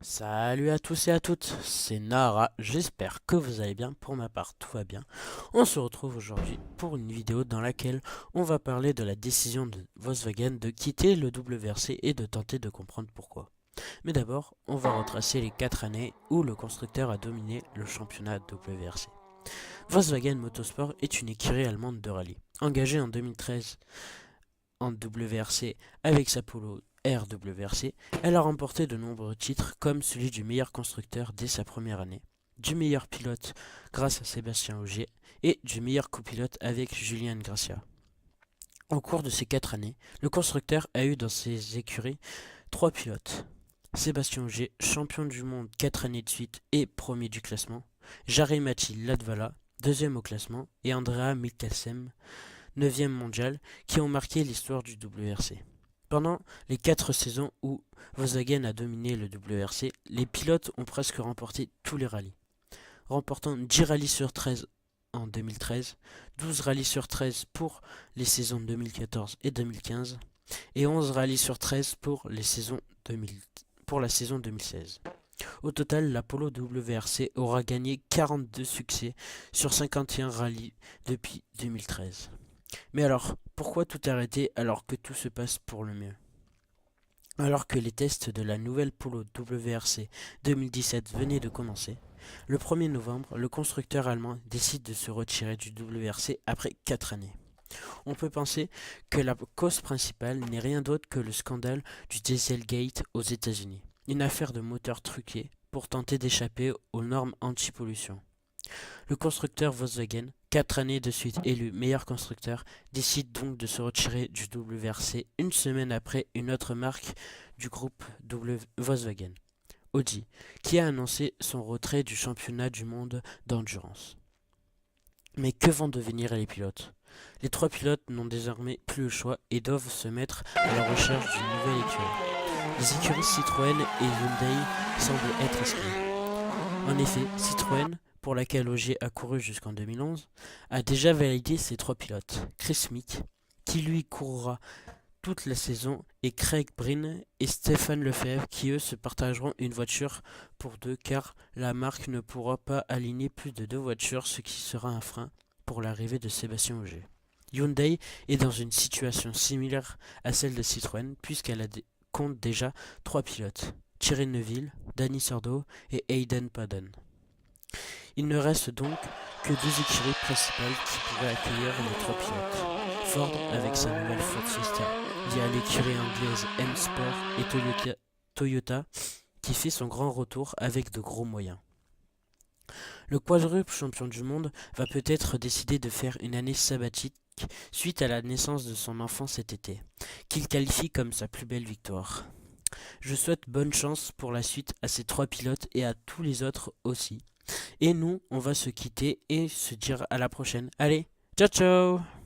Salut à tous et à toutes, c'est Nara, j'espère que vous allez bien, pour ma part tout va bien. On se retrouve aujourd'hui pour une vidéo dans laquelle on va parler de la décision de Volkswagen de quitter le WRC et de tenter de comprendre pourquoi. Mais d'abord, on va retracer les 4 années où le constructeur a dominé le championnat WRC. Volkswagen Motorsport est une écurie allemande de rallye, engagée en 2013 en WRC avec sa Polo RWRC, elle a remporté de nombreux titres comme celui du meilleur constructeur dès sa première année, du meilleur pilote grâce à Sébastien Ogier et du meilleur copilote avec Julien Gracia. Au cours de ces 4 années, le constructeur a eu dans ses écuries 3 pilotes. Sébastien Ogier, champion du monde 4 années de suite et premier du classement, Jari-Matti Latvala, deuxième au classement, et Andrea Mikkelsen, 9e mondial, qui ont marqué l'histoire du WRC. Pendant les 4 saisons où Volkswagen a dominé le WRC, les pilotes ont presque remporté tous les rallyes, remportant 10 rallyes sur 13 en 2013, 12 rallyes sur 13 pour les saisons 2014 et 2015, et 11 rallyes sur 13 pour la saison 2016. Au total, l'Apollo WRC aura gagné 42 succès sur 51 rallyes depuis 2013. Mais alors, pourquoi tout arrêter alors que tout se passe pour le mieux? Alors que les tests de la nouvelle Polo WRC 2017 venaient de commencer, le 1er novembre, le constructeur allemand décide de se retirer du WRC après 4 années. On peut penser que la cause principale n'est rien d'autre que le scandale du Dieselgate aux États-Unis, une affaire de moteur truqué pour tenter d'échapper aux normes anti-pollution. Le constructeur Volkswagen, 4 années de suite élu meilleur constructeur, décide donc de se retirer du WRC une semaine après une autre marque du groupe Volkswagen, Audi, qui a annoncé son retrait du championnat du monde d'endurance. Mais que vont devenir les pilotes? Les 3 pilotes n'ont désormais plus le choix et doivent se mettre à la recherche d'une nouvelle écurie. Les écuries Citroën et Hyundai semblent être exclues. En effet, Citroën, pour laquelle Ogier a couru jusqu'en 2011, a déjà validé ses 3 pilotes. Chris Mick, qui lui courra toute la saison, et Craig Breen et Stéphane Lefebvre, qui eux se partageront une voiture pour deux car la marque ne pourra pas aligner plus de 2 voitures, ce qui sera un frein pour l'arrivée de Sébastien Ogier. Hyundai est dans une situation similaire à celle de Citroën puisqu'elle compte déjà 3 pilotes, Thierry Neuville, Danny Sordo et Hayden Paddon. Il ne reste donc que 2 écuries principales qui pourraient accueillir les 3 pilotes. Ford avec sa nouvelle Ford Fiesta via l'écurie anglaise M-Sport et Toyota qui fait son grand retour avec de gros moyens. Le quadruple champion du monde va peut-être décider de faire une année sabbatique suite à la naissance de son enfant cet été, qu'il qualifie comme sa plus belle victoire. Je souhaite bonne chance pour la suite à ces 3 pilotes et à tous les autres aussi. Et nous, on va se quitter et se dire à la prochaine. Allez, ciao ciao!